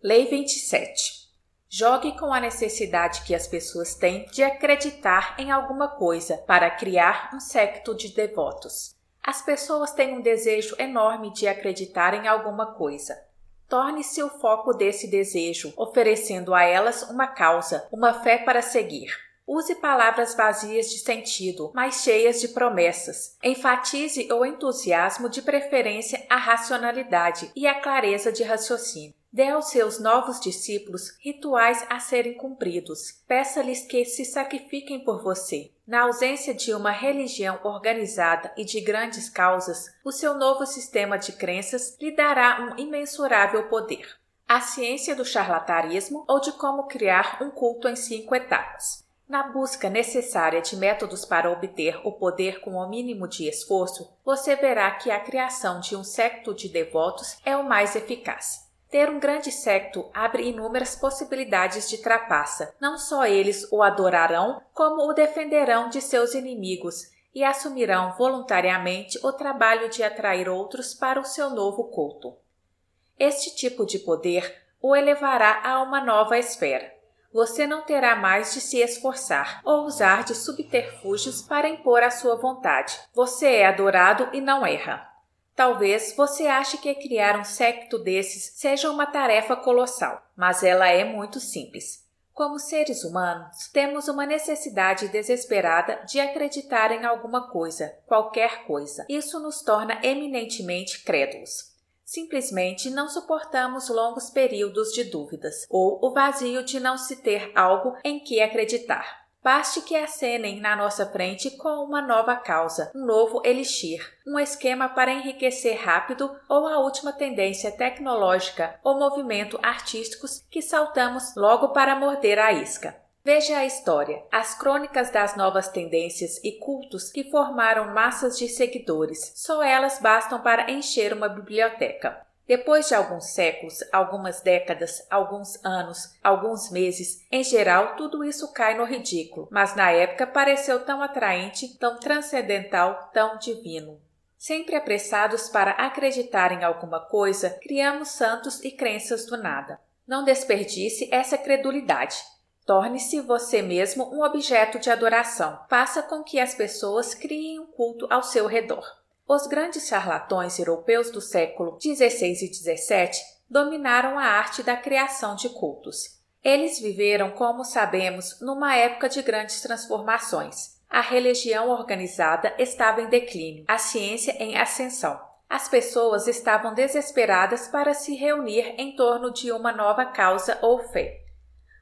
Lei 27. Jogue com a necessidade que as pessoas têm de acreditar em alguma coisa para criar um séquito de devotos. As pessoas têm um desejo enorme de acreditar em alguma coisa. Torne-se o foco desse desejo, oferecendo a elas uma causa, uma fé para seguir. Use palavras vazias de sentido, mas cheias de promessas. Enfatize o entusiasmo, de preferência a racionalidade e a clareza de raciocínio. Dê aos seus novos discípulos rituais a serem cumpridos. Peça-lhes que se sacrifiquem por você. Na ausência de uma religião organizada e de grandes causas, o seu novo sistema de crenças lhe dará um imensurável poder. A ciência do charlatanismo ou de como criar um culto em 5 etapas. Na busca necessária de métodos para obter o poder com o mínimo de esforço, você verá que a criação de um séquito de devotos é o mais eficaz. Ter um grande séquito abre inúmeras possibilidades de trapaça. Não só eles o adorarão, como o defenderão de seus inimigos e assumirão voluntariamente o trabalho de atrair outros para o seu novo culto. Este tipo de poder o elevará a uma nova esfera. Você não terá mais de se esforçar ou usar de subterfúgios para impor a sua vontade. Você é adorado e não erra. Talvez você ache que criar um séquito desses seja uma tarefa colossal, mas ela é muito simples. Como seres humanos, temos uma necessidade desesperada de acreditar em alguma coisa, qualquer coisa. Isso nos torna eminentemente crédulos. Simplesmente não suportamos longos períodos de dúvidas, ou o vazio de não se ter algo em que acreditar. Baste que acenem na nossa frente com uma nova causa, um novo elixir, um esquema para enriquecer rápido ou a última tendência tecnológica ou movimento artísticos que saltamos logo para morder a isca. Veja a história, as crônicas das novas tendências e cultos que formaram massas de seguidores. Só elas bastam para encher uma biblioteca. Depois de alguns séculos, algumas décadas, alguns anos, alguns meses, em geral tudo isso cai no ridículo, mas na época pareceu tão atraente, tão transcendental, tão divino. Sempre apressados para acreditar em alguma coisa, criamos santos e crenças do nada. Não desperdice essa credulidade. Torne-se você mesmo um objeto de adoração. Faça com que as pessoas criem um culto ao seu redor. Os grandes charlatões europeus do século XVI e XVII dominaram a arte da criação de cultos. Eles viveram, como sabemos, numa época de grandes transformações. A religião organizada estava em declínio, a ciência em ascensão. As pessoas estavam desesperadas para se reunir em torno de uma nova causa ou fé.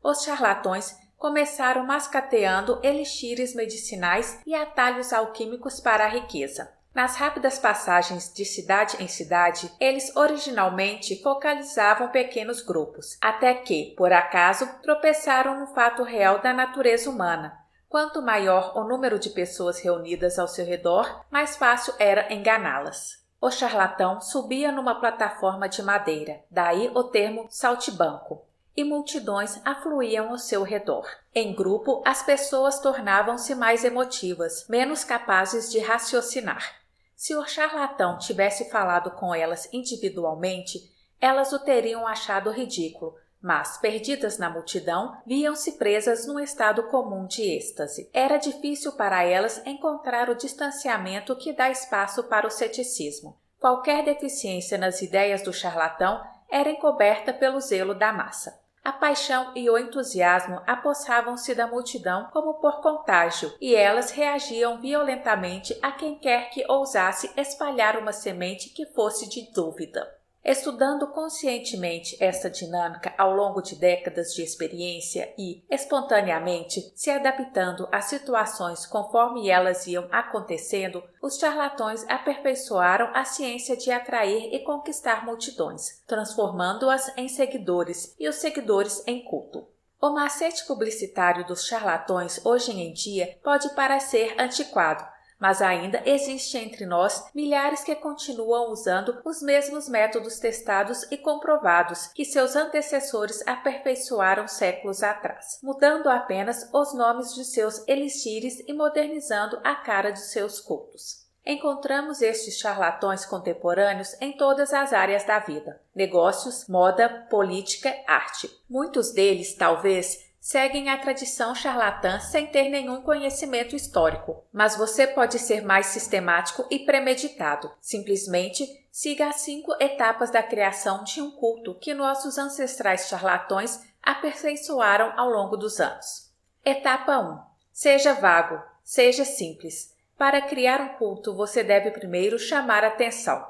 Os charlatões começaram mascateando elixires medicinais e atalhos alquímicos para a riqueza. Nas rápidas passagens de cidade em cidade, eles originalmente focalizavam pequenos grupos, até que, por acaso, tropeçaram no fato real da natureza humana. Quanto maior o número de pessoas reunidas ao seu redor, mais fácil era enganá-las. O charlatão subia numa plataforma de madeira, daí o termo saltimbanco, e multidões afluíam ao seu redor. Em grupo, as pessoas tornavam-se mais emotivas, menos capazes de raciocinar. Se o charlatão tivesse falado com elas individualmente, elas o teriam achado ridículo, mas, perdidas na multidão, viam-se presas num estado comum de êxtase. Era difícil para elas encontrar o distanciamento que dá espaço para o ceticismo. Qualquer deficiência nas ideias do charlatão era encoberta pelo zelo da massa. A paixão e o entusiasmo apossavam-se da multidão como por contágio, e elas reagiam violentamente a quem quer que ousasse espalhar uma semente que fosse de dúvida. Estudando conscientemente essa dinâmica ao longo de décadas de experiência e, espontaneamente, se adaptando às situações conforme elas iam acontecendo, os charlatões aperfeiçoaram a ciência de atrair e conquistar multidões, transformando-as em seguidores e os seguidores em culto. O macete publicitário dos charlatões hoje em dia pode parecer antiquado, mas ainda existe entre nós milhares que continuam usando os mesmos métodos testados e comprovados que seus antecessores aperfeiçoaram séculos atrás, mudando apenas os nomes de seus elixires e modernizando a cara de seus cultos. Encontramos estes charlatões contemporâneos em todas as áreas da vida: negócios, moda, política, arte. Muitos deles, talvez, seguem a tradição charlatã sem ter nenhum conhecimento histórico, mas você pode ser mais sistemático e premeditado. Simplesmente siga as 5 etapas da criação de um culto que nossos ancestrais charlatões aperfeiçoaram ao longo dos anos. Etapa 1. Seja vago, seja simples. Para criar um culto, você deve primeiro chamar atenção.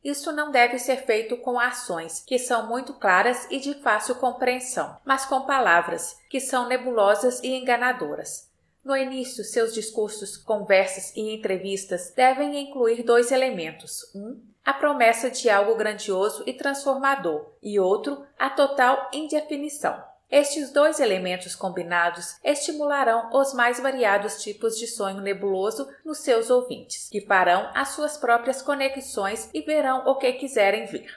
Isso não deve ser feito com ações, que são muito claras e de fácil compreensão, mas com palavras, que são nebulosas e enganadoras. No início, seus discursos, conversas e entrevistas devem incluir 2 elementos. A promessa de algo grandioso e transformador, e outro, a total indefinição. Estes 2 elementos combinados estimularão os mais variados tipos de sonho nebuloso nos seus ouvintes, que farão as suas próprias conexões e verão o que quiserem ver.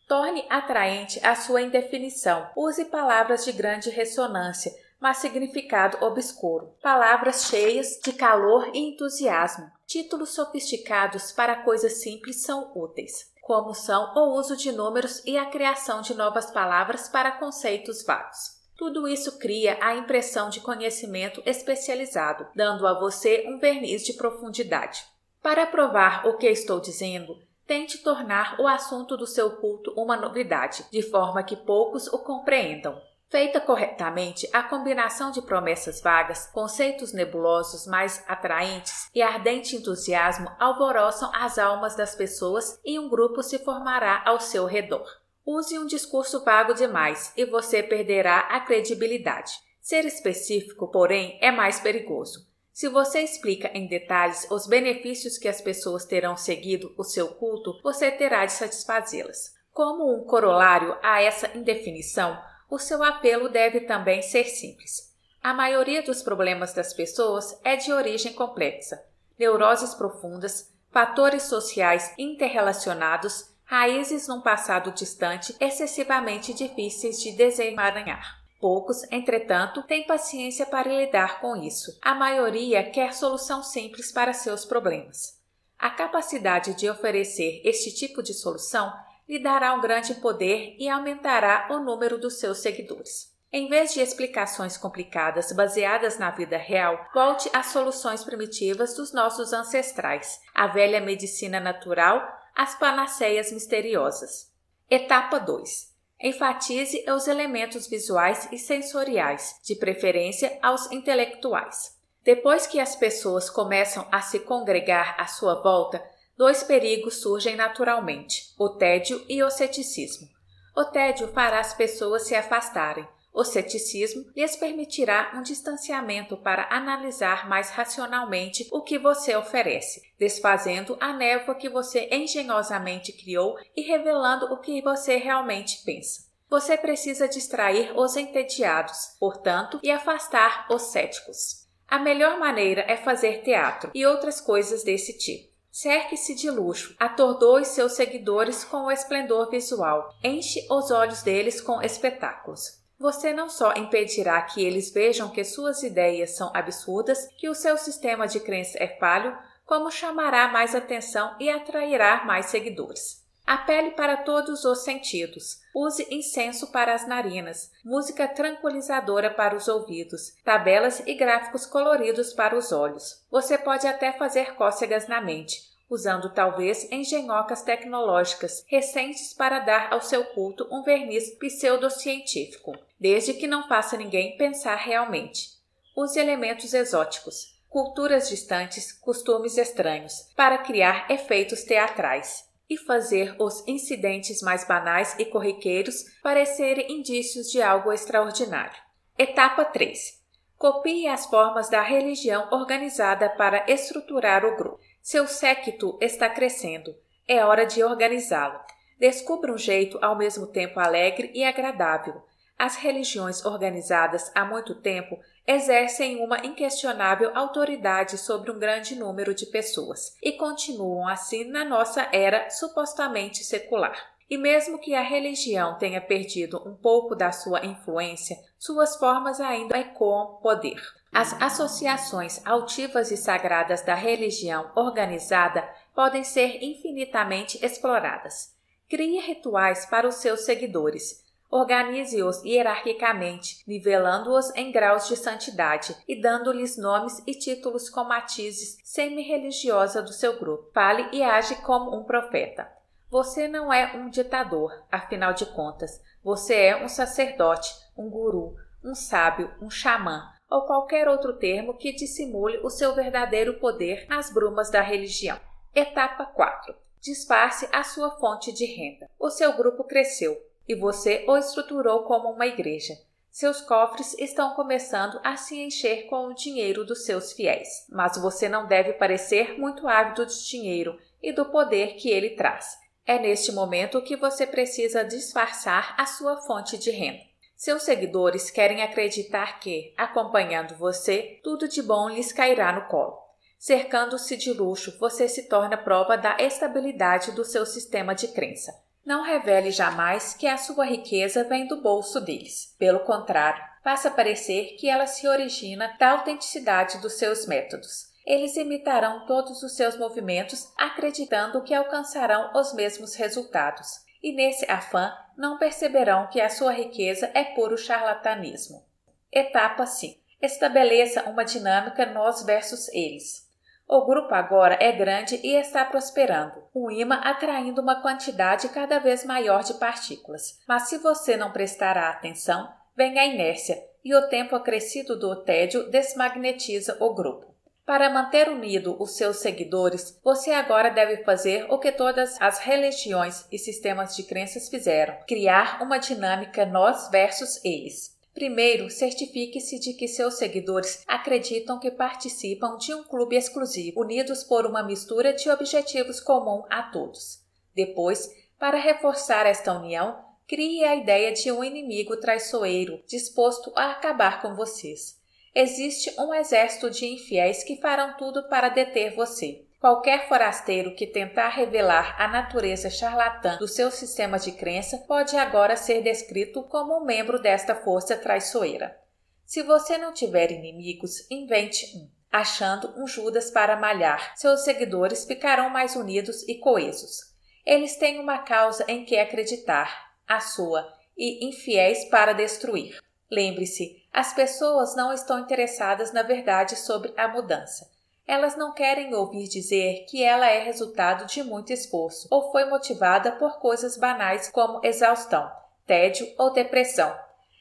Torne atraente a sua indefinição. Use palavras de grande ressonância, mas significado obscuro. Palavras cheias de calor e entusiasmo. Títulos sofisticados para coisas simples são úteis, como são o uso de números e a criação de novas palavras para conceitos vagos. Tudo isso cria a impressão de conhecimento especializado, dando a você um verniz de profundidade. Para provar o que estou dizendo, tente tornar o assunto do seu culto uma novidade, de forma que poucos o compreendam. Feita corretamente, a combinação de promessas vagas, conceitos nebulosos mais atraentes e ardente entusiasmo alvoroçam as almas das pessoas e um grupo se formará ao seu redor. Use um discurso vago demais e você perderá a credibilidade. Ser específico, porém, é mais perigoso. Se você explica em detalhes os benefícios que as pessoas terão seguido o seu culto, você terá de satisfazê-las. Como um corolário a essa indefinição, o seu apelo deve também ser simples. A maioria dos problemas das pessoas é de origem complexa. Neuroses profundas, fatores sociais interrelacionados, raízes num passado distante excessivamente difíceis de desemaranhar. Poucos, entretanto, têm paciência para lidar com isso. A maioria quer solução simples para seus problemas. A capacidade de oferecer este tipo de solução lhe dará um grande poder e aumentará o número dos seus seguidores. Em vez de explicações complicadas baseadas na vida real, volte às soluções primitivas dos nossos ancestrais, a velha medicina natural, as panaceias misteriosas. Etapa 2. Enfatize os elementos visuais e sensoriais, de preferência aos intelectuais. Depois que as pessoas começam a se congregar à sua volta, 2 perigos surgem naturalmente: o tédio e o ceticismo. O tédio fará as pessoas se afastarem. O ceticismo lhes permitirá um distanciamento para analisar mais racionalmente o que você oferece, desfazendo a névoa que você engenhosamente criou e revelando o que você realmente pensa. Você precisa distrair os entediados, portanto, e afastar os céticos. A melhor maneira é fazer teatro e outras coisas desse tipo. Cerque-se de luxo, atordoe seus seguidores com o esplendor visual, enche os olhos deles com espetáculos. Você não só impedirá que eles vejam que suas ideias são absurdas, que o seu sistema de crença é falho, como chamará mais atenção e atrairá mais seguidores. Apele para todos os sentidos. Use incenso para as narinas, música tranquilizadora para os ouvidos, tabelas e gráficos coloridos para os olhos. Você pode até fazer cócegas na mente, usando talvez engenhocas tecnológicas recentes para dar ao seu culto um verniz pseudocientífico, desde que não faça ninguém pensar realmente. Use elementos exóticos, culturas distantes, costumes estranhos, para criar efeitos teatrais e fazer os incidentes mais banais e corriqueiros parecerem indícios de algo extraordinário. Etapa 3. Copie as formas da religião organizada para estruturar o grupo. Seu séquito está crescendo. É hora de organizá-lo. Descubra um jeito ao mesmo tempo alegre e agradável. As religiões organizadas há muito tempo exercem uma inquestionável autoridade sobre um grande número de pessoas e continuam assim na nossa era supostamente secular. E mesmo que a religião tenha perdido um pouco da sua influência, suas formas ainda ecoam poder. As associações altivas e sagradas da religião organizada podem ser infinitamente exploradas. Crie rituais para os seus seguidores. Organize-os hierarquicamente, nivelando-os em graus de santidade e dando-lhes nomes e títulos com matizes semi-religiosa do seu grupo. Fale e age como um profeta. Você não é um ditador, afinal de contas. Você é um sacerdote, um guru, um sábio, um xamã, ou qualquer outro termo que dissimule o seu verdadeiro poder nas brumas da religião. Etapa 4. Disfarce a sua fonte de renda. O seu grupo cresceu e você o estruturou como uma igreja. Seus cofres estão começando a se encher com o dinheiro dos seus fiéis, mas você não deve parecer muito ávido de dinheiro e do poder que ele traz. É neste momento que você precisa disfarçar a sua fonte de renda. Seus seguidores querem acreditar que, acompanhando você, tudo de bom lhes cairá no colo. Cercando-se de luxo, você se torna prova da estabilidade do seu sistema de crença. Não revele jamais que a sua riqueza vem do bolso deles. Pelo contrário, faça parecer que ela se origina da autenticidade dos seus métodos. Eles imitarão todos os seus movimentos, acreditando que alcançarão os mesmos resultados. E nesse afã, não perceberão que a sua riqueza é puro charlatanismo. Etapa 5. Estabeleça uma dinâmica nós versus eles. O grupo agora é grande e está prosperando, um ímã atraindo uma quantidade cada vez maior de partículas. Mas se você não prestar atenção, vem a inércia e o tempo acrescido do tédio desmagnetiza o grupo. Para manter unido os seus seguidores, você agora deve fazer o que todas as religiões e sistemas de crenças fizeram: criar uma dinâmica nós versus eles. Primeiro, certifique-se de que seus seguidores acreditam que participam de um clube exclusivo, unidos por uma mistura de objetivos comum a todos. Depois, para reforçar esta união, crie a ideia de um inimigo traiçoeiro disposto a acabar com vocês. Existe um exército de infiéis que farão tudo para deter você. Qualquer forasteiro que tentar revelar a natureza charlatã do seu sistema de crença pode agora ser descrito como um membro desta força traiçoeira. Se você não tiver inimigos, invente um. Achando um Judas para malhar, seus seguidores ficarão mais unidos e coesos. Eles têm uma causa em que acreditar, a sua, e infiéis para destruir. Lembre-se, as pessoas não estão interessadas na verdade sobre a mudança. Elas não querem ouvir dizer que ela é resultado de muito esforço ou foi motivada por coisas banais como exaustão, tédio ou depressão.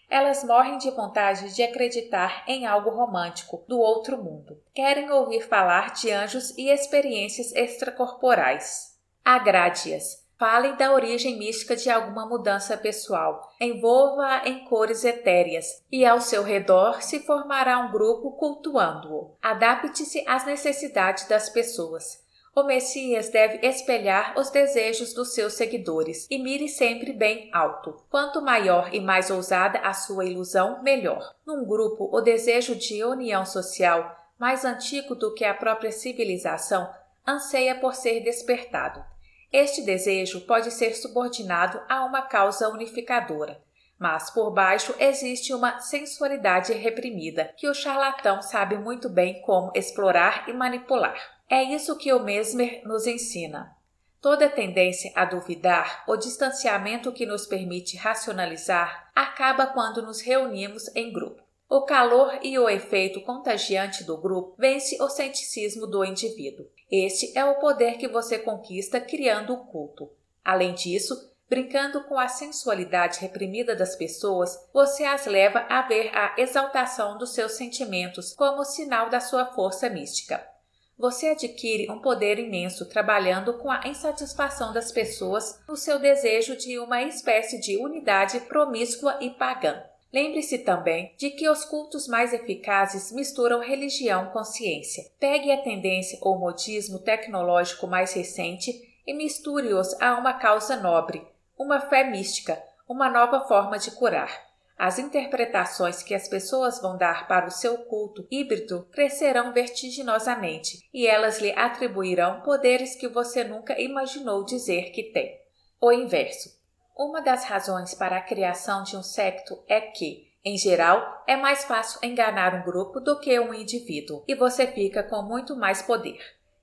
Elas morrem de vontade de acreditar em algo romântico do outro mundo. Querem ouvir falar de anjos e experiências extracorporais. Agrade-as. Fale da origem mística de alguma mudança pessoal, envolva-a em cores etéreas e ao seu redor se formará um grupo cultuando-o. Adapte-se às necessidades das pessoas. O Messias deve espelhar os desejos dos seus seguidores e mire sempre bem alto. Quanto maior e mais ousada a sua ilusão, melhor. Num grupo, o desejo de união social, mais antigo do que a própria civilização, anseia por ser despertado. Este desejo pode ser subordinado a uma causa unificadora, mas por baixo existe uma sensualidade reprimida que o charlatão sabe muito bem como explorar e manipular. É isso que o Mesmer nos ensina. Toda tendência a duvidar, o distanciamento que nos permite racionalizar, acaba quando nos reunimos em grupo. O calor e o efeito contagiante do grupo vence o ceticismo do indivíduo. Este é o poder que você conquista criando o culto. Além disso, brincando com a sensualidade reprimida das pessoas, você as leva a ver a exaltação dos seus sentimentos como sinal da sua força mística. Você adquire um poder imenso trabalhando com a insatisfação das pessoas no seu desejo de uma espécie de unidade promíscua e pagã. Lembre-se também de que os cultos mais eficazes misturam religião com ciência. Pegue a tendência ou modismo tecnológico mais recente e misture-os a uma causa nobre, uma fé mística, uma nova forma de curar. As interpretações que as pessoas vão dar para o seu culto híbrido crescerão vertiginosamente e elas lhe atribuirão poderes que você nunca imaginou dizer que tem. O inverso. Uma das razões para a criação de um secto é que, em geral, é mais fácil enganar um grupo do que um indivíduo, e você fica com muito mais poder.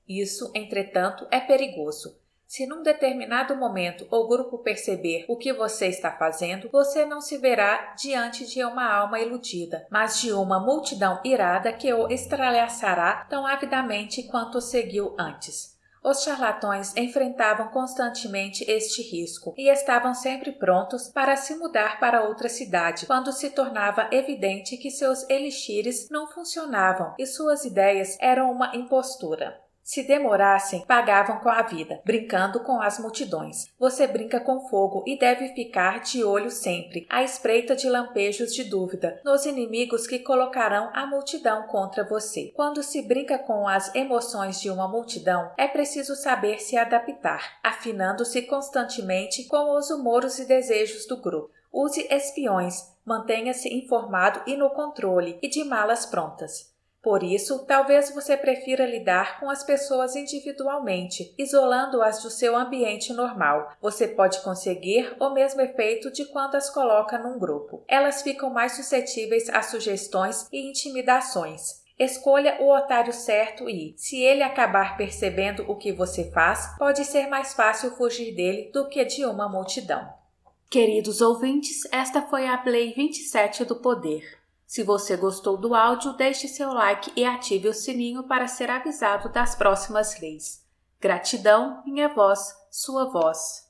Isso, entretanto, é perigoso. Se num determinado momento o grupo perceber o que você está fazendo, você não se verá diante de uma alma iludida, mas de uma multidão irada que o estralhaçará tão avidamente quanto o seguiu antes. Os charlatões enfrentavam constantemente este risco e estavam sempre prontos para se mudar para outra cidade quando se tornava evidente que seus elixires não funcionavam e suas ideias eram uma impostura. Se demorassem, pagavam com a vida, brincando com as multidões. Você brinca com fogo e deve ficar de olho sempre, à espreita de lampejos de dúvida, nos inimigos que colocarão a multidão contra você. Quando se brinca com as emoções de uma multidão, é preciso saber se adaptar, afinando-se constantemente com os humores e desejos do grupo. Use espiões, mantenha-se informado e no controle, e de malas prontas. Por isso, talvez você prefira lidar com as pessoas individualmente, isolando-as do seu ambiente normal. Você pode conseguir o mesmo efeito de quando as coloca num grupo. Elas ficam mais suscetíveis a sugestões e intimidações. Escolha o otário certo e, se ele acabar percebendo o que você faz, pode ser mais fácil fugir dele do que de uma multidão. Queridos ouvintes, esta foi a Lei 27 do Poder. Se você gostou do áudio, deixe seu like e ative o sininho para ser avisado das próximas leis. Gratidão, minha voz, sua voz.